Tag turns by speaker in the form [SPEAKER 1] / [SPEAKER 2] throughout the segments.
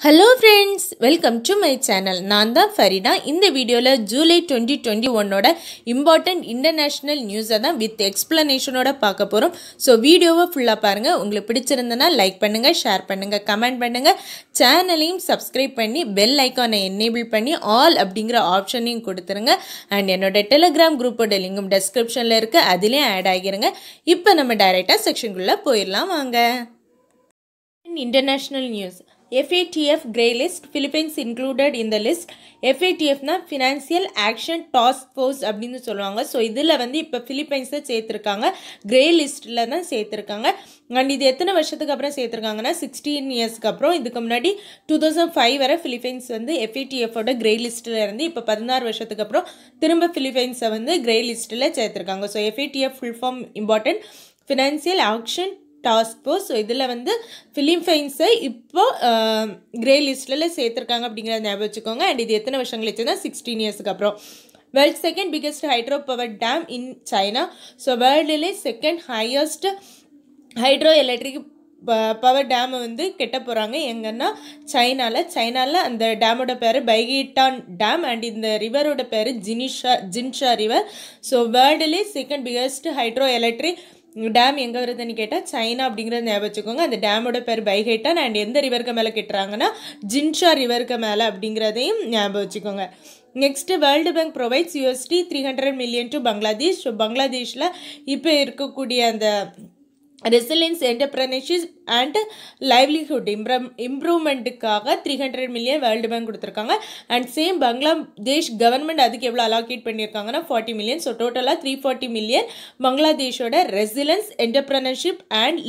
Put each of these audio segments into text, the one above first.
[SPEAKER 1] Hello friends, welcome to my channel. நான் தான் Farida. இந்த வீடியோல ஜூலை 2021 ஓட இம்பார்ட்டன்ட் இன்டர்நேஷனல் நியூஸை தான் வித் எக்ஸ்பிளனேஷனோட பார்க்க போறோம். ஸோ வீடியோவை ஃபுல்லாக பாருங்க. உங்களுக்கு பிடிச்சிருந்தனா லைக் பண்ணுங்க, ஷேர் பண்ணுங்க, கமெண்ட் பண்ணுங்க. சேனலையும் சப்ஸ்கிரைப் பண்ணி பெல் ஐக்கானை எனேபிள் பண்ணி ஆல் அப்படிங்கிற ஆப்ஷனையும் கொடுத்துருங்க. அண்ட் என்னோட டெலிகிராம் குரூப்போட லிங்கும் டெஸ்கிரிப்ஷனில் இருக்கு, அதிலே ஆட் ஆகிருங்க. இப்போ நம்ம டைரெக்டாக செக்ஷனுக்குள்ளே போயிடலாம் வாங்க. International news. FATF grey list, Philippines included in the list. FATF na Financial Action Task Force அப்படினு சொல்லுவாங்க. ஸோ இதில் வந்து இப்போ ஃபிலிப்பைன்ஸை சேர்த்துருக்காங்க, கிரே லிஸ்ட்டில் தான் சேர்த்துருக்காங்க. அண்ட் இது எத்தனை வருஷத்துக்கு அப்புறம் சேர்த்துருக்காங்கன்னா 16 இயர்ஸ்க்கு அப்புறம். இதுக்கு முன்னாடி 2005 வரை ஃபிலிப்பைன்ஸ் வந்து FATFோட கிரே லிஸ்ட்டில் இருந்து இப்போ 16 வருஷத்துக்கு அப்புறம் திரும்ப ஃபிலிப்பைன்ஸை வந்து கிரே லிஸ்ட்டில் சேர்த்துருக்காங்க. So FATF full form important financial action task force. So இதில் வந்து ஃபிலிப்பைன்ஸை இப்போ கிரே லிஸ்ட்டில் சேர்த்துருக்காங்க அப்படிங்கிறத ஞாபகம் வச்சுக்கோங்க. அண்ட் இது எத்தனை வருஷங்கள் வச்சுன்னா 16 இயர்ஸ்க்கு அப்புறம். World second biggest hydro power dam in China. So வேர்ல்டுலே second highest hydro electric power டேமை வந்து கெட்ட போகிறாங்க. எங்கன்னா சைனாவில் அந்த டேமோட பேர் பைகிட்டான் டேம். அண்ட் இந்த ரிவரோட பேர் ஜின்ஷா ரிவர். ஸோ வேர்ல்டுலே second biggest hydro electric dam எங்கே வருதுன்னு கேட்டால் சைனா அப்படிங்கிறத ஞாபகம் வச்சுக்கோங்க. அந்த டேமோட பேர் பைகைட்டான். அண்ட் எந்த ரிவருக்கு மேலே கட்டுறாங்கன்னா ஜின்ஷா ரிவருக்கு மேலே அப்படிங்கிறதையும் ஞாபகம் வச்சுக்கோங்க. Next world bank provides $300 million to Bangladesh. So பங்களாதேஷில் இப்போ இருக்கக்கூடிய அந்த ரெசிலியன்ஸ் என்டர்பிரனர்ஷிப் அண்ட் லைவ்லிஹுட் இம்ப்ரூவ்மெண்ட்டுக்காக $300 million வேர்ல்டு பேங்க் கொடுத்துருக்காங்க. அண்ட் சேம் பங்களாதேஷ் கவர்மெண்ட் அதுக்கு எவ்வளோ அலோகேட் பண்ணியிருக்காங்கன்னா $40 million. ஸோ டோட்டலாக $340 million பங்களாதேஷோட ரெசிலியன்ஸ் என்டர்பிரனர்ஷிப் அண்ட்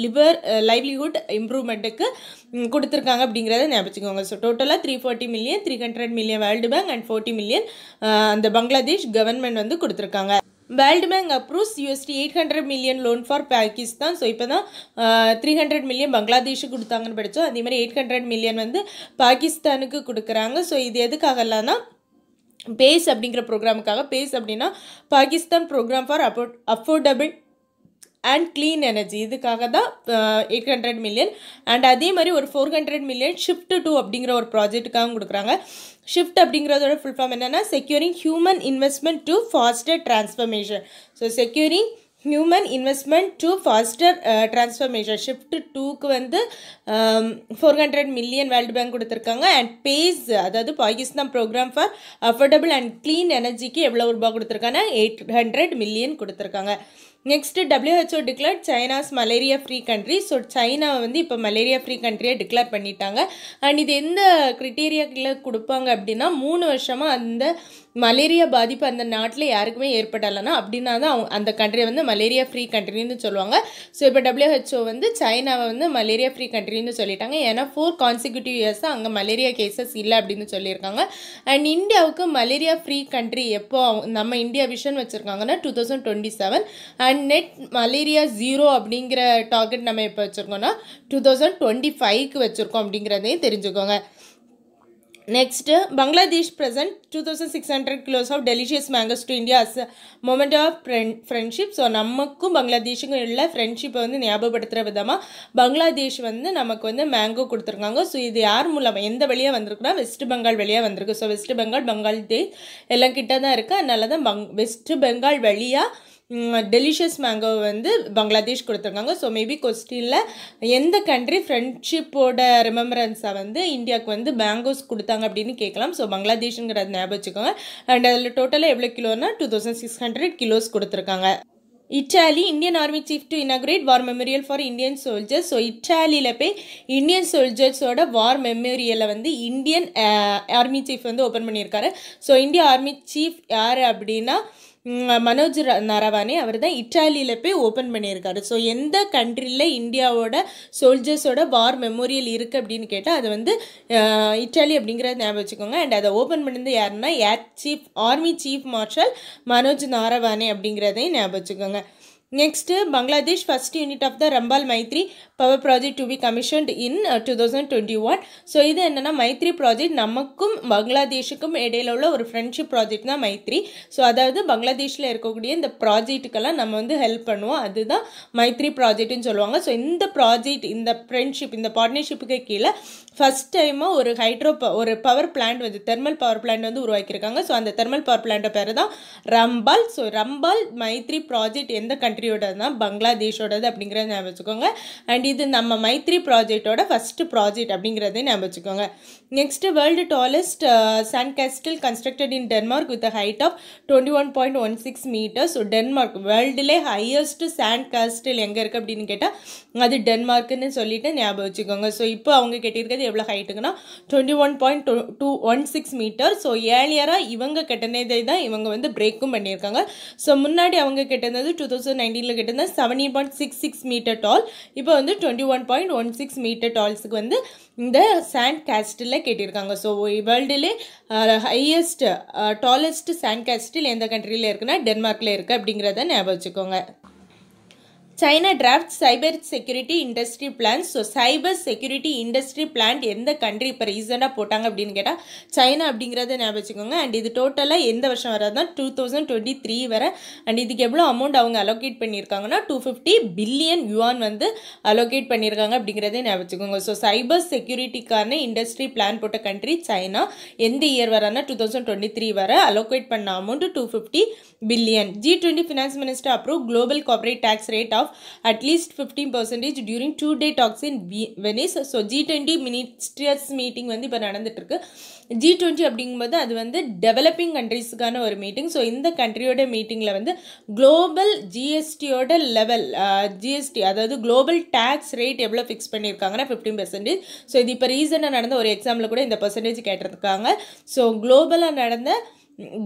[SPEAKER 1] லைவ்லிஹுட் இம்ப்ரூவ்மெண்ட்டுக்கு கொடுத்துருக்காங்க அப்படிங்கிறத ஞாபகம். ஸோ டோட்டலாக $340 million, $300 million world bank and $40 million அந்த பங்களாதேஷ் கவர்மெண்ட் வந்து கொடுத்துருக்காங்க. World bank approves $800 million loan for Pakistan. So இப்போ தான் $300 million பங்களாதேஷுக்கு கொடுத்தாங்கன்னு படித்தோம். அதே மாதிரி $800 million வந்து பாகிஸ்தானுக்கு கொடுக்குறாங்க. ஸோ இது எதுக்காகலாம்னா பேஸ் அப்படிங்கிற ப்ரோக்ராமுக்காக. பேஸ் அப்படின்னா Pakistan programme for affordable and clean energy, இதுக்காக தான் $800 million. அண்ட் அதே மாதிரி ஒரு $400 million ஷிஃப்ட் டு அப்படிங்கிற ஒரு ப்ராஜெக்ட்டுக்காக கொடுக்குறாங்க. ஷிஃப்ட் அப்படிங்கிறதோட ஃபுல் ஃபார்ம் என்னென்னா securing human investment to foster transformation. So securing human investment to foster transformation. Shift 2க்கு வந்து $400 million வேர்ல்டு பேங்க் கொடுத்துருக்காங்க. அண்ட் பேஸ் அதாவது Pakistan programme for affordable and clean எனர்ஜிக்கு எவ்வளோ ரூபா கொடுத்துருக்காங்கன்னா $800 million கொடுத்துருக்காங்க. Next WHO declared China's malaria free country. So சைனாவை வந்து இப்போ மலேரியா ஃப்ரீ கண்ட்ரியாக டிக்ளேர் பண்ணிட்டாங்க. அண்ட் இது எந்த க்ரிட்டீரியாக்களை கொடுப்பாங்க அப்படின்னா 3 வருஷமாக அந்த மலேரியா பாதிப்பு அந்த நாட்டில் யாருக்குமே ஏற்படலைன்னா அப்படின்னா தான் அந்த கண்ட்ரியை வந்து மலேரியா ஃப்ரீ கண்ட்ரின்னு சொல்லுவாங்க. ஸோ இப்போ WHO வந்து சைனாவை வந்து மலேரியா ஃப்ரீ கண்ட்ரின்னு சொல்லிட்டாங்க. ஏன்னா 4 கான்சிக்யூட்டிவ் இயர்ஸாக அங்கே மலேரியா கேசஸ் இல்லை அப்படின்னு சொல்லியிருக்காங்க. அண்ட் இந்தியாவுக்கு மலேரியா ஃப்ரீ கண்ட்ரி எப்போ நம்ம இந்தியா விஷன் வச்சுருக்காங்கன்னா 2027. அண்ட் நெட் மலேரியா 0 அப்படிங்கிற டார்கெட் நம்ம எப்போ வச்சுருக்கோன்னா 2025க்கு வச்சுருக்கோம் அப்படிங்கிறதையும் தெரிஞ்சுக்கோங்க. Next Bangladesh present 2600 kilos of delicious mangoes to India as moment of friendship. So நமக்கும் பங்களாதேஷுக்கும் உள்ள ஃப்ரெண்ட்ஷிப்பை வந்து ஞாபகப்படுத்துகிற விதமாக பங்களாதேஷ் வந்து நமக்கு வந்து மேங்கோ கொடுத்துருக்காங்க. ஸோ இது யார் மூலமாக எந்த வழியாக வந்திருக்குன்னா வெஸ்ட் பெங்கால் வழியாக வந்திருக்கு. ஸோ வெஸ்ட் பெங்கால் பங்களாதேஷ் எல்லாம் கிட்ட தான் இருக்குது. அதனால தான் வெஸ்ட் பெங்கால் வழியாக டெலிஷியஸ் மேங்கோ வந்து பங்களாதேஷ் கொடுத்துருக்காங்க. ஸோ மேபி கொஸ்டினில் எந்த கண்ட்ரி ஃப்ரெண்ட்ஷிப்போட ரிமெம்பரன்ஸாக வந்து இந்தியாவுக்கு வந்து மேங்கோஸ் கொடுத்தாங்க அப்படின்னு கேட்கலாம். ஸோ பங்களாதேஷுங்கிறத ஞாபகம் வச்சுக்கோங்க. அண்ட் அதில் டோட்டலாக எவ்வளோ கிலோனா 2600 kilos கொடுத்துருக்காங்க. Italy Indian army chief to inaugurate war memorial for Indian soldiers. So இட்டாலியில் போய் இந்தியன் சோல்ஜர்ஸோட வார் மெமோரியலை வந்து இந்தியன் ஆர்மி சீஃப் வந்து ஓப்பன் பண்ணியிருக்காரு. ஸோ இந்திய ஆர்மி சீஃப் யார் அப்படின்னா மனோஜ் நரவானே. அவர் தான் இட்டாலியில் போய் ஓப்பன் பண்ணியிருக்காரு. ஸோ எந்த கண்ட்ரியில் இந்தியாவோட சோல்ஜர்ஸோட வார் மெமோரியல் இருக்குது அப்படின்னு கேட்டால் அது வந்து இட்டாலி அப்படிங்கிறத ஞாபகம் வச்சுக்கோங்க. அண்ட் அதை ஓப்பன் பண்ணது யாருன்னா army chief marshal Manoj Naravane அப்படிங்கிறதையும் ஞாபகம் வச்சுக்கோங்க. Next, Bangladesh first unit of the Rambal Maitri power project to be commissioned in 2021. So இது என்னன்னா மைத்ரி ப்ராஜெக்ட் நமக்கும் பங்களாதேஷுக்கும் இடையில உள்ள ஒரு ஃப்ரெண்ட்ஷிப் ப்ராஜெக்ட் தான் மைத்ரி. ஸோ அதாவது பங்களாதேஷில் இருக்கக்கூடிய இந்த ப்ராஜெக்ட்டுக்கெல்லாம் நம்ம வந்து ஹெல்ப் பண்ணுவோம், அதுதான் மைத்ரி ப்ராஜெக்ட்னு சொல்லுவாங்க. ஸோ இந்த ப்ராஜெக்ட், இந்த ஃப்ரெண்ட்ஷிப், இந்த பார்ட்னர்ஷிப்புக்கு கீழே ஃபர்ஸ்ட் டைமாக ஒரு பவர் பிளான்ட் வந்து தெர்மல் பவர் பிளான்ட் வந்து உருவாக்கியிருக்காங்க. ஸோ அந்த தெர்மல் பவர் பிளான்ட்டை பேர் தான் ரம்பால். ஸோ ரம்பால் மைத்ரி ப்ராஜெக்ட் எந்த கண்ட்ரியோடது தான் பங்களாதேஷோடது அப்படிங்கிறத ஞாபகம் வச்சுக்கோங்க. அண்ட் இது நம்ம மைத்ரி ப்ராஜெக்டோட ஃபர்ஸ்ட் ப்ராஜெக்ட் அப்படிங்கிறத ஞாபகம் வச்சுக்கோங்க. Next, world tallest sand castle constructed in Denmark with height of 21.16 metres. So Denmark வேர்ல்டுலே ஹையஸ்ட் சாண்ட் கேஸ்டில் எங்கே இருக்குது அப்படின்னு கேட்டால் அது டென்மார்க்குன்னு சொல்லிட்டு ஞாபகம் வச்சுக்கோங்க. ஸோ இப்போ அவங்க கேட்டிருக்கிறது எவ்வளோ ஹைட்டுங்கன்னா 21.216 மீட்டர். ஸோ ஏர்லியராக இவங்க கெட்டினதை தான் இவங்க வந்து பிரேக்கும் பண்ணியிருக்காங்க. ஸோ முன்னாடி அவங்க கெட்டினது 2019 கெட்டினது 17.66 மீட்டர் டால். இப்போ வந்து 21.16 மீட்டர் டால்ஸுக்கு வந்து இந்த சாண்ட் கேஸ்டில் கேட்டிருக்காங்க. ஸோ வேர்ல்டுலே ஹையஸ்ட் டாலஸ்ட் சாண்ட் கேஸ்டில் எந்த கண்ட்ரியில் இருக்குன்னா டென்மார்க்கில் இருக்குது அப்படிங்கிறத ஞாபகம் வச்சுக்கோங்க. China drafts cyber security industry plans. So cyber security industry plan எந்த கண்ட்ரி இப்போ ரீசெண்டாக போட்டாங்க அப்படின்னு கேட்டால் சைனா அப்படிங்கிறத ஞாபகம் வச்சுக்கோங்க. அண்ட் இது டோட்டலாக எந்த வருஷம் வராதுன்னா 2023 வரை. அண்ட் இதுக்கு எவ்வளோ அமௌண்ட் அவங்க அலோகேட் பண்ணியிருக்காங்கன்னா 250 பில்லியன் யுவான் வந்து அலோகேட் பண்ணியிருக்காங்க அப்படிங்கிறதே ஞாபகம் வச்சுக்கோங்க. ஸோ சைபர் செக்யூரிட்டிக்கான இண்டஸ்ட்ரி பிளான் போட்ட கண்ட்ரி சைனா. எந்த இயர் வரான்னா 2023 வரை. அலோகேட் பண்ண amount 250 billion. G20 finance minister approve global corporate tax rate of at least 15% during 2-day talks in Venice. So G20 ministers meeting வந்து இப்போ நடந்துட்டு இருக்கு. G20 அப்படிங்கும்போது அது வந்து டெவலப்பிங் கண்ட்ரீஸுக்கான ஒரு மீட்டிங். ஸோ இந்த கண்ட்ரியோட மீட்டிங்கில் வந்து குளோபல் ஜிஎஸ்டியோட லெவல், ஜிஎஸ்டி அதாவது குளோபல் டேக்ஸ் ரேட் எவ்வளோ ஃபிக்ஸ் பண்ணியிருக்காங்கன்னா 15%. ஸோ இது இப்போ ரீசெண்டாக நடந்த ஒரு எக்ஸாமில் கூட இந்த பர்சன்டேஜ் கேட்டிருக்காங்க. ஸோ குளோபலாக நடந்த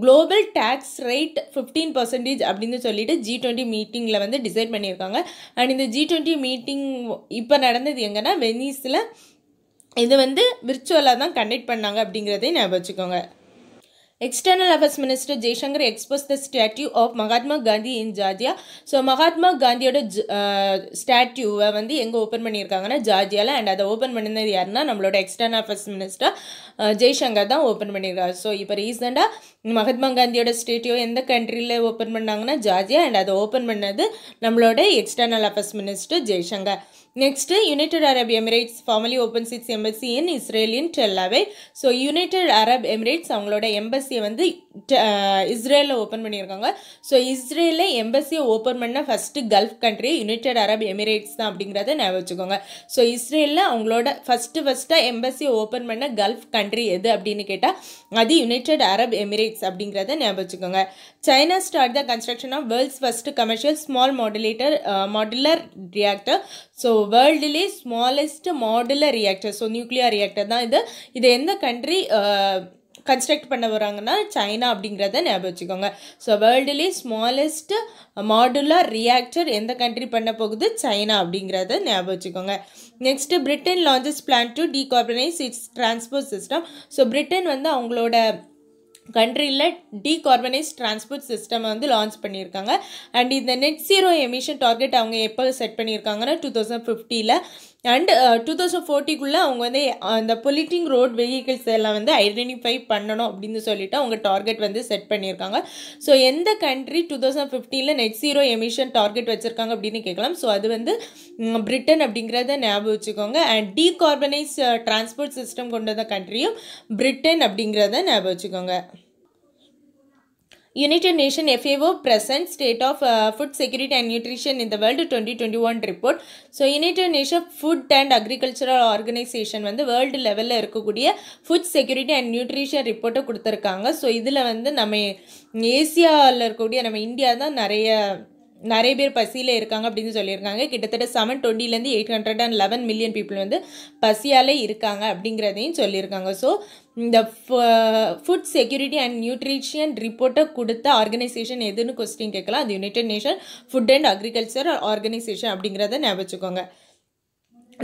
[SPEAKER 1] குளோபல் டேக்ஸ் ரேட் 15% அப்படின்னு சொல்லிட்டு G20 மீட்டிங்கில் வந்து டிசைட் பண்ணியிருக்காங்க. அண்ட் இந்த G20 மீட்டிங் இப்போ நடந்தது எங்கன்னா வெனிஸில். இது வந்து விர்ச்சுவலாக தான் கண்டக்ட் பண்ணாங்க அப்படிங்கிறதையும் ஞாபகம் வச்சுக்கோங்க. External Affairs Minister Jaishankar exposed the statue of Mahatma Gandhi in Georgia. So Mahatma காந்தியோட ஸ்டாட்யூவை வந்து எங்கே ஓப்பன் பண்ணியிருக்காங்கன்னா ஜார்ஜியாவில். அண்ட் அதை ஓப்பன் பண்ணினது யாருன்னா நம்மளோட எக்ஸ்டர்னல் அஃபேர்ஸ் மினிஸ்டர் ஜெய்சங்கர் தான் ஓப்பன் பண்ணியிருக்காரு. ஸோ இப்போ ரீசெண்டாக மகாத்மா காந்தியோட ஸ்டாட்யூ எந்த கண்ட்ரியில் ஓப்பன் பண்ணாங்கன்னா ஜார்ஜியா. அண்ட் அதை ஓப்பன் பண்ணது நம்மளோட external affairs minister Jaishankar. Next, United Arab Emirates formally opens its embassy in Israel in Tel Aviv. So United Arab Emirates அவங்களோட எம்பசியை வந்து இஸ்ரேலில் ஓப்பன் பண்ணியிருக்காங்க. ஸோ இஸ்ரேலில் எம்பசியை ஓப்பன் பண்ண first Gulf country United Arab Emirates தான் அப்படிங்கிறத ஞாபகம் வச்சுக்கோங்க. ஸோ இஸ்ரேலில் அவங்களோட ஃபஸ்ட்டாக எம்பசியை ஓப்பன் பண்ண கல்ஃப் கண்ட்ரி எது அப்படின்னு கேட்டால் அது யுனைடெட் அரப் எமிரேட்ஸ் அப்படிங்கிறத ஞாபகம் வச்சுக்கோங்க. China start the construction of world's first commercial small modular reactor. So வேர்ல்டுலே smallest modular reactor, so nuclear reactor தான் இது. இது எந்த கண்ட்ரி கன்ஸ்ட்ரக்ட் பண்ண வராங்கன்னா சைனா அப்படிங்கிறத ஞாபகம் வச்சுக்கோங்க. ஸோ வேர்ல்டுலே ஸ்மாலஸ்ட் மாடுலர் ரியாக்டர் எந்த கண்ட்ரி பண்ண போகுது? சைனா அப்படிங்கிறத ஞாபகம் வச்சுக்கோங்க. Next, Britain launches plan to decarbonise its transport system. So Britain வந்து அவங்களோட கண்ட்ரியில் டீகார்பனைஸ் டிரான்ஸ்போர்ட் சிஸ்டம் வந்து லான்ச் பண்ணியிருக்காங்க. அண்ட் இந்த நெட் ஜீரோ எமிஷன் டார்கெட் அவங்க எப்போ செட் பண்ணியிருக்காங்கன்னா 2050 அண்ட் 2040 அவங்க வந்து அந்த பொல்யூட்டிங் ரோட் வெஹிக்கிள்ஸ் எல்லாம் வந்து ஐடென்டிஃபை பண்ணணும் அப்படின்னு சொல்லிட்டு அவங்க டார்கெட் வந்து செட் பண்ணியிருக்காங்க. ஸோ எந்த country 2050 net zero emission target வச்சுருக்காங்க அப்படின்னு கேட்கலாம். ஸோ அது வந்து பிரிட்டன் அப்படிங்கிறத ஞாபகம் வச்சுக்கோங்க. அண்ட் டீகார்பனைஸ் டிரான்ஸ்போர்ட் சிஸ்டம் கொண்டு வந்த கண்ட்ரியும் பிரிட்டன் அப்படிங்கிறத ஞாபகம் வச்சுக்கோங்க. United Nations FAO present state of food security and nutrition in the world 2021 report. So United nation food and agricultural organisation வந்து வேர்ல்டு லெவலில் இருக்கக்கூடிய ஃபுட் செக்யூரிட்டி அண்ட் நியூட்ரிஷன் ரிப்போர்ட்டை கொடுத்துருக்காங்க. ஸோ இதில் வந்து நம்ம ஏசியாவில் இருக்கக்கூடிய நம்ம இந்தியா தான் நிறைய பேர் பசியில் இருக்காங்க அப்படின்னு சொல்லியிருக்காங்க. கிட்டத்தட்ட 720 811 மில்லியன் பீப்புள் வந்து பசியாலே இருக்காங்க அப்படிங்கிறதையும் சொல்லியிருக்காங்க. ஸோ இந்த ஃபுட் செக்யூரிட்டி அண்ட் நியூட்ரிஷன் ரிப்போர்ட்டை கொடுத்த ஆர்கனைசேஷன் எதுன்னு கொஸ்டின் கேட்கலாம். அது United nation food and agriculture organisation அப்படிங்கிறத ஞாபகம் வச்சுக்கோங்க.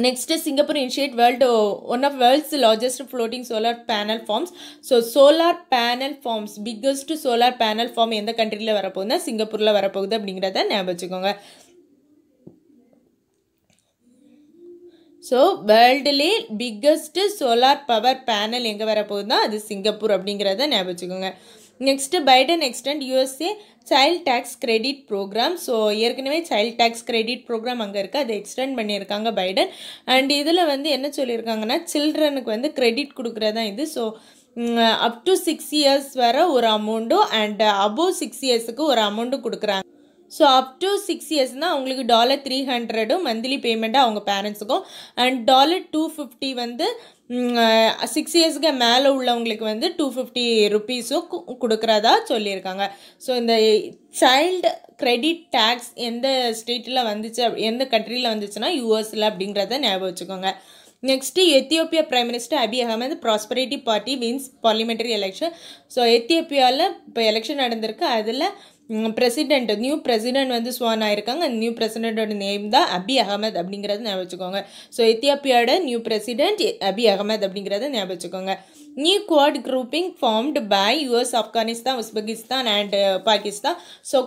[SPEAKER 1] Next, Singapore initiate one of world's largest floating solar panel farms. So solar panel farms, biggest solar panel farm எந்த கண்ட்ரியில் வரப்போகுதுன்னா சிங்கப்பூரில் வரப்போகுது அப்படிங்கிறத ஞாபகம் வச்சுக்கோங்க. ஸோ வேர்ல்டுலே பிக்கஸ்ட் சோலார் பவர் பேனல் எங்கே வரப்போகுதுன்னா அது சிங்கப்பூர் அப்படிங்கிறத ஞாபகம் வச்சுக்கோங்க. Next Biden extend USA child tax credit programme. So ஏற்கனவே சைல்ட் டேக்ஸ் கிரெடிட் ப்ரோக்ராம் அங்கே இருக்குது, அதை எக்ஸ்டெண்ட் பண்ணியிருக்காங்க பைடன். அண்ட் இதில் வந்து என்ன சொல்லியிருக்காங்கன்னா சில்ட்ரனுக்கு வந்து கிரெடிட் கொடுக்குறதா இது. ஸோ அப் டு 6 years வர ஒரு அமௌண்ட்டும் அண்ட் அபோவ் 6 yearsக்கு ஒரு அமௌண்ட்டும் கொடுக்குறாங்க. ஸோ அப் டு 6 yearsனால் அவங்களுக்கு $300 மந்த்லி பேமெண்ட்டாக அவங்க பேரண்ட்ஸுக்கும் அண்ட் $250 வந்து 6 yearsக்கு மேலே உள்ளவங்களுக்கு வந்து $250 கொடுக்குறதா சொல்லியிருக்காங்க. ஸோ இந்த சைல்டு கிரெடிட் டேக்ஸ் எந்த ஸ்டேட்டில் வந்துச்சு, எந்த கண்ட்ரியில் வந்துச்சுன்னா யூஎஸில் அப்படிங்கிறத ஞாபகம் வச்சுக்கோங்க. Next Ethiopia prime minister Abiy Ahmed prosperity party wins parliamentary election. So எத்தியோப்பியாவில் இப்போ எலெக்ஷன் நடந்திருக்கு, அதில் நியூ பிரசிடென்ட் வந்து ஸ்வான் ஆயிருக்காங்க. அந்த நியூ பிரசிடென்ட்டோட நேம் தான் அபி அகமது அப்படிங்கிறத ஞாபகம் வச்சுக்கோங்க. ஸோ எத்தியோப்பியாவோட நியூ பிரசிடென்ட் அபி அகமது அப்படிங்கிறத ஞாபகம் வச்சுக்கோங்க. New quad grouping formed by US, Afghanistan, Uzbekistan and Pakistan. So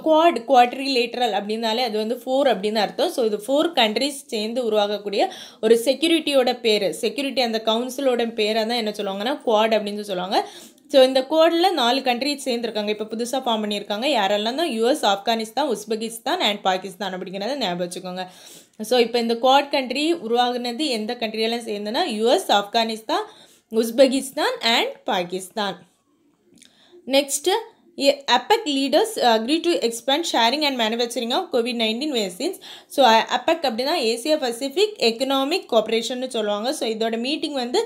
[SPEAKER 1] quadrilateral அப்படின்னாலே அது வந்து 4 அப்படின்னு அர்த்தம். ஸோ இது 4 கண்ட்ரிஸ் சேர்ந்து உருவாகக்கூடிய ஒரு செக்யூரிட்டியோட பேர், செக்யூரிட்டி அந்த கவுன்சிலோட பேரை தான் என்ன சொல்லுவாங்கன்னா குவாட் அப்படின்னு சொல்லுவாங்க. ஸோ இந்த கோடில் 4 கண்ட்ரிஸ் சேர்ந்துருக்காங்க, இப்போ புதுசாக ஃபார்ம் பண்ணியிருக்காங்க. யாரெல்லாம் தான் US, Afghanistan, Uzbekistan and Pakistan அப்படிங்கிறத ஞாபகம் வச்சுக்கோங்க. ஸோ இப்போ இந்த குவாட் கண்ட்ரி உருவாகுனது எந்த கண்ட்ரியெல்லாம் சேர்ந்துன்னா US, Afghanistan, Uzbekistan and Pakistan. Next APEC leaders agree to expand sharing and manufacturing of COVID-19 vaccines. So APEC அப்படின்னா ஏசியா பசிபிக் எக்கனாமிக் கோஆப்ரேஷன்னு சொல்லுவாங்க. ஸோ இதோட மீட்டிங் வந்து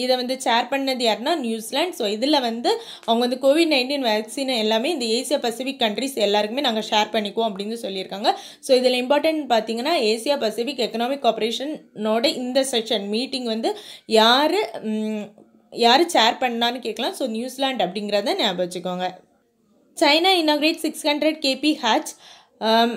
[SPEAKER 1] இதை வந்து சேர் பண்ணது யாருன்னா நியூசிலாண்ட். ஸோ இதில் வந்து அவங்க வந்து COVID-19 வேக்சின் எல்லாமே இந்த ஏசியா பசிபிக் கண்ட்ரிஸ் எல்லாருக்குமே நாங்கள் ஷேர் பண்ணிக்குவோம் அப்படின்னு சொல்லியிருக்காங்க. ஸோ இதில் இம்பார்ட்டன்ட் பார்த்தீங்கன்னா ஏசியா பசிபிக் எக்கனாமிக் கோஆப்ரேஷனோட இந்த செஷன் மீட்டிங் வந்து யார் சேர் பண்ணான்னு கேட்கலாம். ஸோ நியூசிலாண்ட் அப்படிங்கிறத ஞாபகம் வச்சுக்கோங்க. சைனா இனாக்ரேட் 600 kp ஹேட்ச்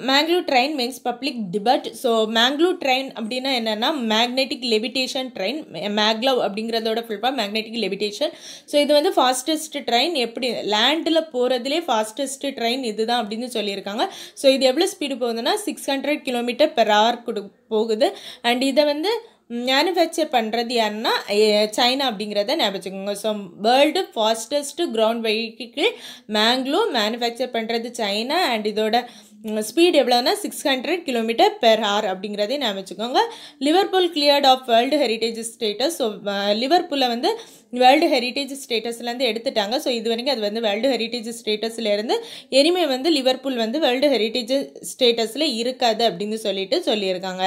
[SPEAKER 1] maglev train makes public debate. So maglev train அப்படின்னா என்னென்னா மேக்னெட்டிக் லெவிடேஷன் ட்ரெயின், மேக்லவ் அப்படிங்கிறதோட ஃபுல்பாக மேக்னெட்டிக் லெவிடேஷன். ஸோ இது வந்து ஃபாஸ்டஸ்ட் ட்ரெயின், எப்படி லேண்டில் போகிறதுலே ஃபாஸ்டஸ்ட் ட்ரெயின் இதுதான் அப்படின்னு சொல்லியிருக்காங்க. ஸோ இது எவ்வளோ ஸ்பீடு போகுதுன்னா 600 km/h போகுது. அண்ட் இதை வந்து மேனுஃபேக்சர் பண்ணுறது யாருன்னா சைனா அப்படிங்கிறத ஞாபகம் வச்சுக்கோங்க. So world fastest ground vehicle Mangalore, manufacture பண்ணுறது சைனா அண்ட் இதோட ஸ்பீட் எவ்வளோனா 600 km/h அப்படிங்கிறதே ஞாபகம் வச்சுக்கோங்க. Liverpool cleared of world heritage status. So லிவர்பூலை வந்து வேர்ல்டு ஹெரிட்டேஜ் ஸ்டேட்டஸ்லேருந்து எடுத்துட்டாங்க. ஸோ இது வரைக்கும் அது வந்து வேர்ல்டு ஹெரிட்டேஜ் ஸ்டேட்டஸ்லேருந்து இனிமேல் வந்து லிவர்பூல் வந்து வேர்ல்டு ஹெரிட்டேஜ் ஸ்டேட்டஸில் இருக்காது அப்படின்னு சொல்லியிருக்காங்க.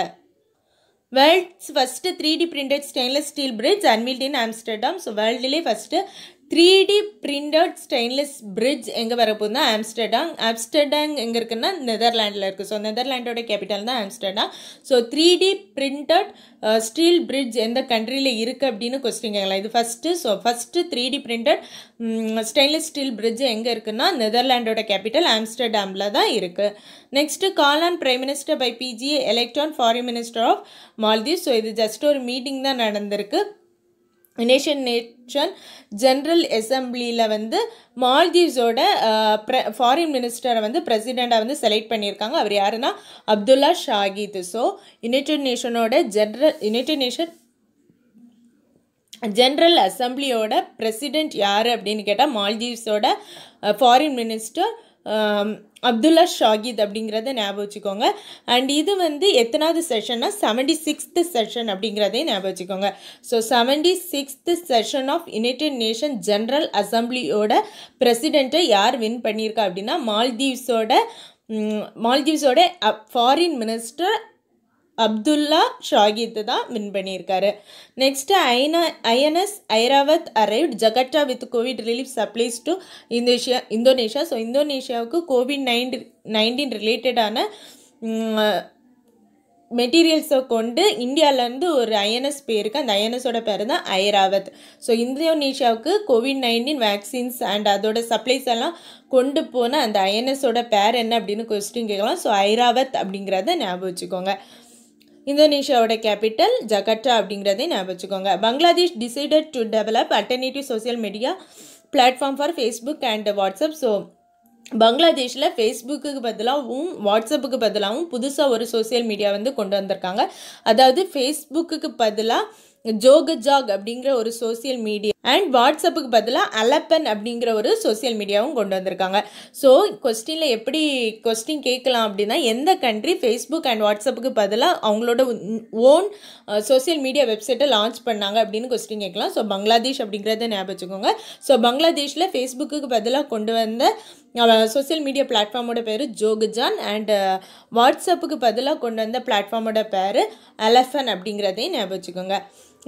[SPEAKER 1] World's first 3D printed stainless steel bridge unveiled in Amsterdam. So வேர்ல்டுலேயே first 3D printed stainless bridge எங்கே வரப்போகுதுன்னா ஆம்ஸ்டர்டாம் எங்கே இருக்குன்னா நெதர்லாண்டில் இருக்குது. ஸோ நெதர்லாண்டோட கேபிட்டல் தான் Amsterdam. So 3D printed steel bridge எந்த கண்ட்ரியில் இருக்குது அப்படின்னு கொஸ்டின் கேட்கலாம். இது first. So first 3D printed stainless steel bridge எங்கே இருக்குன்னா நெதர்லாண்டோட கேபிட்டல் ஆம்ஸ்டர்டாமில் தான் இருக்குது. Next call on prime minister by PGA elect on foreign minister of Maldives. So இது ஜஸ்ட் ஒரு மீட்டிங் தான் நடந்திருக்கு. நேஷன் ஜென்ரல் அசம்பிளியில் வந்து மால்தீவ்ஸோட ஃபாரின் மினிஸ்டரை வந்து பிரசிடெண்ட்டாக வந்து செலக்ட் பண்ணியிருக்காங்க. அவர் யாருன்னா Abdulla Shahid. So United nation general அசம்பிளியோட பிரசிடெண்ட் யார் அப்படின்னு கேட்டால் மால்தீவ்ஸோட ஃபாரின் மினிஸ்டர் அப்துல்லா ஷாகித் அப்படிங்கிறத ஞாபகம் வச்சுக்கோங்க. அண்ட் இது வந்து எத்தனாவது செஷன்னா 76th செஷன் அப்படிங்கிறதே ஞாபகம் வச்சுக்கோங்க. So 76th session of United nation general அசம்பிளியோட பிரசிடெண்ட்டை யார் வின் பண்ணியிருக்கா அப்படின்னா மால்தீவ்ஸோட ஃபாரின் மினிஸ்டர் அப்துல்லா ஷாகித் தான் வின் பண்ணியிருக்காரு. Next INS Airavat arrived Jakarta with Covid relief supplies to Indonesia. So இந்தோனேஷியாவுக்கு COVID-19 ரிலேட்டடான மெட்டீரியல்ஸை கொண்டு இந்தியாவிலேருந்து ஒரு INS பேருக்கு, அந்த INSோட பேர் தான் ஐராவத். ஸோ இந்தோனேஷியாவுக்கு COVID-19 வேக்சின்ஸ் அண்ட் அதோட சப்ளைஸ் எல்லாம் கொண்டு போன அந்த INSோட பேர் என்ன அப்படின்னு கொஸ்டின் கேட்கலாம். ஸோ ஐராவத் அப்படிங்கிறத ஞாபகம் வச்சுக்கோங்க. இந்தோனேஷியாவோட கேபிட்டல் ஜகார்த்தா அப்படிங்கிறதை ஞாபகம் வச்சுக்கோங்க. Bangladesh decided to develop alternative social media platform for Facebook and WhatsApp. So பங்களாதேஷில் ஃபேஸ்புக்கு பதிலாகவும் வாட்ஸ்அப்புக்கு பதிலாகவும் புதுசாக ஒரு சோசியல் மீடியா வந்து கொண்டு வந்திருக்காங்க. அதாவது ஃபேஸ்புக்கு பதிலாக ஜோகஜாக் அப்படிங்கிற ஒரு சோசியல் மீடியா அண்ட் வாட்ஸ்அப்புக்கு பதிலாக அலப்பன் அப்படிங்கிற ஒரு சோசியல் மீடியாவும் கொண்டு வந்திருக்காங்க. ஸோ கொஸ்டினில் எப்படி கொஸ்டின் கேட்கலாம் அப்படின்னா, எந்த கண்ட்ரி ஃபேஸ்புக் அண்ட் வாட்ஸ்அப்புக்கு பதிலாக அவங்களோட ஓன் சோசியல் மீடியா வெப்சைட்டை லான்ச் பண்ணாங்க அப்படின்னு கொஸ்டின் கேட்கலாம். ஸோ பங்களாதேஷ் அப்படிங்கிறத ஞாபகம் வச்சுக்கோங்க. ஸோ பங்களாதேஷில் ஃபேஸ்புக்கு பதிலாக கொண்டு வந்த சோசியல் மீடியா பிளாட்ஃபார்மோட பேர் ஜோகஜான் அண்ட் வாட்ஸ்அப்புக்கு பதிலாக கொண்டு வந்த பிளாட்ஃபார்மோட பேர் அலஃபன் அப்படிங்கிறதையும் ஞாபகம் வச்சுக்கோங்க.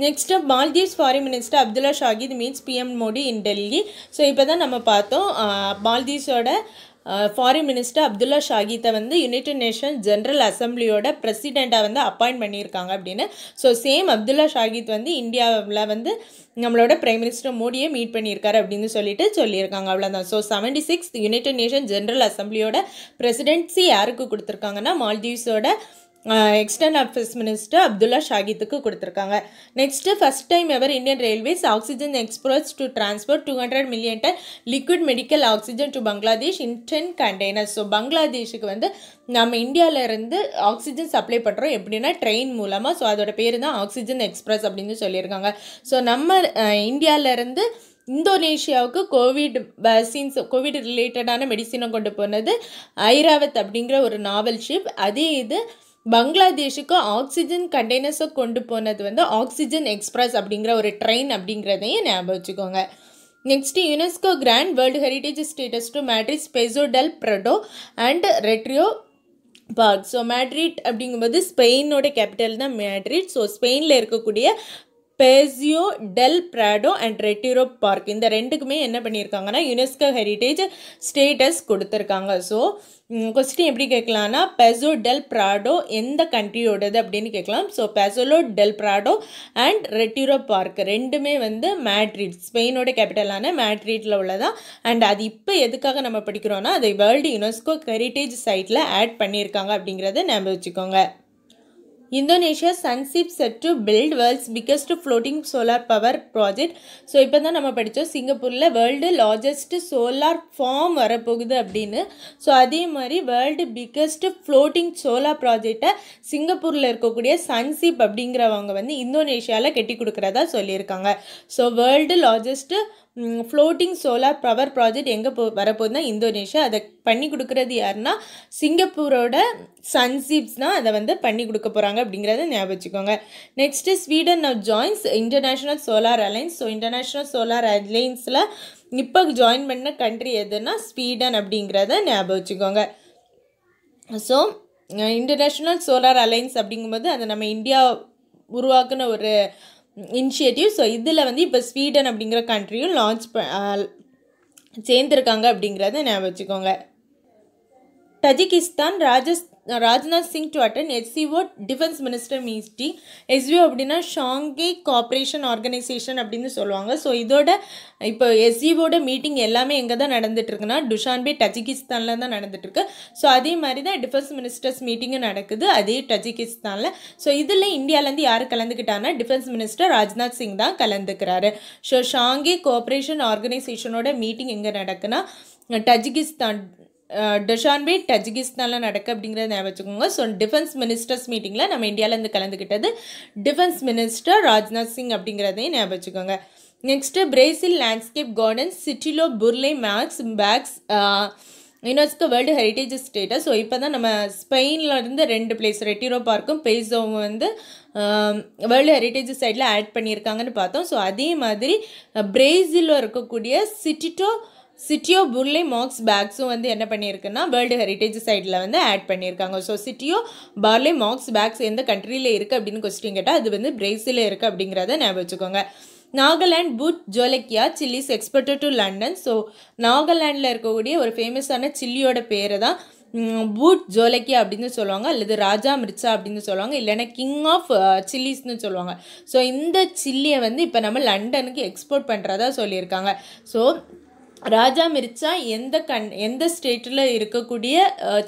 [SPEAKER 1] Next Maldives foreign minister Abdulla Shahid meets PM Modi in Delhi. So இப்போ தான் நம்ம பார்த்தோம் மால்தீவ்ஸோட ஃபாரின் மினிஸ்டர் அப்துல்லா ஷாகித்தை வந்து யுனைடெட் நேஷன் ஜென்ரல் அசம்பிளியோட பிரசிடெண்ட்டாக வந்து அப்பாயிண்ட் பண்ணியிருக்காங்க அப்படின்னு. ஸோ சேம் அப்துல்லா ஷாகித் வந்து இந்தியாவில் வந்து நம்மளோட பிரைம் மினிஸ்டர் மோடியை மீட் பண்ணியிருக்காரு அப்படின்னு சொல்லியிருக்காங்க. அவ்வளோதான். ஸோ 76 யுனைடெட் நேஷன் ஜென்ரல் அசம்பிளியோட பிரசிடென்சி யாருக்கு கொடுத்துருக்காங்கன்னா மால்தீவ்ஸோட எக்ஸ்டர்னல் அஃபேர்ஸ் மினிஸ்டர் அப்துல்லா ஷாகித்துக்கு கொடுத்துருக்காங்க. Next first time ever Indian railways oxygen express to transport 200 million ton liquid medical oxygen to Bangladesh in 10 containers. So பங்களாதேஷுக்கு வந்து நம்ம இந்தியாவிலேருந்து ஆக்சிஜன் சப்ளை பண்ணுறோம் எப்படின்னா ட்ரெயின் மூலமாக. ஸோ அதோட பேர் தான் ஆக்சிஜன் எக்ஸ்பிரஸ் அப்படின்னு சொல்லியிருக்காங்க. ஸோ நம்ம இந்தியாவிலேருந்து இந்தோனேஷியாவுக்கு கோவிட் ரிலேட்டடான மெடிசினை கொண்டு போனது ஐராவத் அப்படிங்கிற ஒரு நாவல் ஷிப். அதே இது பங்களாதேஷுக்கு ஆக்சிஜன் கண்டெய்னர்ஸை கொண்டு போனது வந்து ஆக்சிஜன் எக்ஸ்பிரஸ் அப்படிங்கிற ஒரு ட்ரெயின் அப்படிங்கிறதையும் ஞாபகம் வச்சுக்கோங்க. Next UNESCO grand world heritage status to Madrid Paseo del Prado and Retiro park. So Madrid அப்படிங்கும்போது ஸ்பெயினோட கேபிட்டல் தான் மேட்ரிட். ஸோ ஸ்பெயினில் இருக்கக்கூடிய Paseo del Prado and Retiro park இந்த ரெண்டுக்குமே என்ன பண்ணியிருக்காங்கன்னா யுனெஸ்கோ ஹெரிட்டேஜ் ஸ்டேட்டஸ் கொடுத்துருக்காங்க. ஸோ கொஸ்டின் எப்படி கேட்கலான்னா, பெசோ டெல் ப்ராடோ எந்த கண்ட்ரியோடது அப்படின்னு கேட்கலாம். ஸோ பெசோலோ del Prado and Retiro park ரெண்டுமே வந்து மேட்ரிட் ஸ்பெயினோட கேபிட்டலான மேட்ரிட்டில் உள்ளதான். அண்ட் அது இப்போ எதுக்காக நம்ம படிக்கிறோன்னா, அதை வேர்ல்டு யுனெஸ்கோ ஹெரிட்டேஜ் சைட்டில் ஆட் பண்ணியிருக்காங்க அப்படிங்கிறத ஞாபகம் வச்சுக்கோங்க. Indonesia Sunseap set to build world's biggest floating solar power project. So இப்போ தான் நம்ம படித்தோம் சிங்கப்பூரில் வேர்ல்டு லார்ஜஸ்ட் சோலார் ஃபார்ம் வரப்போகுது அப்படின்னு. ஸோ அதே மாதிரி வேர்ல்டு பிக்கஸ்ட் ஃப்ளோட்டிங் சோலார் ப்ராஜெக்டை சிங்கப்பூரில் இருக்கக்கூடிய சன்சீப் அப்படிங்கிறவங்க வந்து இந்தோனேஷியாவில் கட்டி கொடுக்குறதா சொல்லியிருக்காங்க. So world largest floating solar power project எங்கே வரப்போகுதுன்னா இந்தோனேஷியா. அதை பண்ணி கொடுக்குறது யாருன்னா சிங்கப்பூரோட சன்சீப்ஸ் தான் அதை வந்து பண்ணி கொடுக்க போகிறாங்க அப்படிங்கிறத ஞாபகம் வச்சுக்கோங்க. Next Sweden now joins international solar alliance. So international solar அலைன்ஸில் இப்போ ஜாயின் பண்ண கண்ட்ரி எதுனா ஸ்வீடன் அப்படிங்கிறத ஞாபகம் வச்சுக்கோங்க. ஸோ இன்டர்நேஷ்னல் சோலார் அலைன்ஸ் அப்படிங்கும்போது அதை நம்ம இந்தியா உருவாக்குன ஒரு இனிஷியேட்டிவ். ஸோ இதில் வந்து இப்போ ஸ்வீடன் அப்படிங்கிற கண்ட்ரியும் சேர்ந்துருக்காங்க அப்படிங்கிறத ஞாபகம் வச்சுக்கோங்க. Tajikistan Rajnath Singh to attend SEO defence minister meeting. SEO அப்படின்னா ஷாங்கே கோஆப்ரேஷன் ஆர்கனைசேஷன் அப்படின்னு சொல்லுவாங்க. ஸோ இதோட இப்போ எஸ்சிஓட மீட்டிங் எல்லாமே எங்கே தான் நடந்துட்டுருக்குன்னா டுஷான்பே தஜிகிஸ்தானில் தான் நடந்துட்டுருக்கு. ஸோ அதே மாதிரி தான் டிஃபென்ஸ் மினிஸ்டர்ஸ் மீட்டிங்கும் நடக்குது அதே தஜிகிஸ்தானில். ஸோ இதில் இந்தியாவிலேருந்து யார் கலந்துக்கிட்டாங்கன்னா டிஃபென்ஸ் மினிஸ்டர் ராஜ்நாத் சிங் தான் கலந்துக்கிறாரு. ஸோ ஷாங்கே கோஆப்ரேஷன் ஆர்கனைசேஷனோட மீட்டிங் எங்கே நடக்குன்னா தஜிகிஸ்தான் டுஷான்பே தஜிகிஸ்தானில் நடக்கு அப்படிங்கிறத ஞாபகம் வச்சுக்கோங்க. ஸோ டிஃபென்ஸ் மினிஸ்டர்ஸ் மீட்டிங்கில் நம்ம இந்தியாவிலேருந்து கலந்துக்கிட்டது டிஃபென்ஸ் மினிஸ்டர் ராஜ்நாத் சிங் அப்படிங்கிறதையும் ஞாபகம் வச்சுக்கோங்க. நெக்ஸ்ட்டு பிரேசில் லேண்ட்ஸ்கேப் கார்டன் சிட்டிலோ புர்லே மேக்ஸ் பேக்ஸ் UNESCO world heritage status. So இப்போ தான் நம்ம ஸ்பெயினில் இருந்து 2 பிளேஸ் ரெட்டிரோ பார்க்கும் பெய்ஸோவும் வந்து வேர்ல்டு ஹெரிட்டேஜ் சைடில் ஆட் பண்ணியிருக்காங்கன்னு பார்த்தோம். ஸோ அதே மாதிரி பிரேசிலில் இருக்கக்கூடிய சிட்டியோ புர்லே மாக்ஸ் பேக்ஸும் வந்து என்ன பண்ணியிருக்குன்னா வேர்ல்டு ஹெரிட்டேஜ் சைடில் வந்து ஆட் பண்ணியிருக்காங்க. ஸோ சிட்டியோ பார்லே மாக்ஸ் பேக்ஸ் எந்த கண்ட்ரியில் இருக்குது அப்படின்னு கொஸ்டின் கேட்டால் அது வந்து பிரேசிலில் இருக்குது அப்படிங்கிறத ஞாபகம் வச்சுக்கோங்க. Nagaland bhut jolokia chillies exported to London. So நாகாலாண்டில் இருக்கக்கூடிய ஒரு ஃபேமஸான சில்லியோட பேரை தான் பூட் ஜோலக்கியா அப்படின்னு சொல்லுவாங்க, அல்லது ராஜா மிர்ச்சா அப்படின்னு சொல்லுவாங்க, இல்லைன்னா கிங் ஆஃப் சில்லிஸ்ன்னு சொல்லுவாங்க. ஸோ இந்த சில்லியை வந்து இப்போ நம்ம லண்டனுக்கு எக்ஸ்போர்ட் பண்ணுறதா சொல்லியிருக்காங்க. ஸோ ராஜா மிர்ச்சா எந்த ஸ்டேட்டில் இருக்கக்கூடிய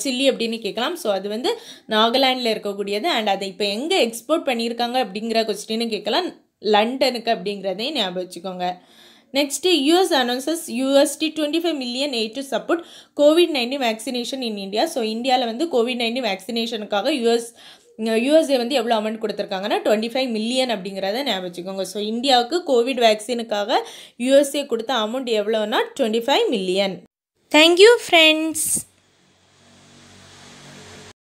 [SPEAKER 1] சில்லி அப்படின்னு கேட்கலாம். ஸோ அது வந்து நாகாலாண்டில் இருக்கக்கூடியது. அண்ட் அதை இப்போ எங்கே எக்ஸ்போர்ட் பண்ணியிருக்காங்க அப்படிங்கிற கொஸ்டின்னு கேட்கலாம். லண்டனுக்கு அப்படிங்கிறதையும் ஞாபகம் வச்சுக்கோங்க. Next US announces $25 million aid to support COVID-19 vaccination in India. So இந்தியாவில் வந்து COVID-19 வேக்சினேஷனுக்காக யூஎஸ்ஏ வந்து எவ்வளோ அமௌண்ட் கொடுத்துருக்காங்கன்னா 25 million அப்படிங்கிறத ஞாபகம் வச்சுக்கோங்க. ஸோ இந்தியாவுக்கு கோவிட் வேக்சினுக்காக யூஎஸ்ஏ கொடுத்த அமௌண்ட் எவ்வளோன்னா 25 million.
[SPEAKER 2] Thank you friends.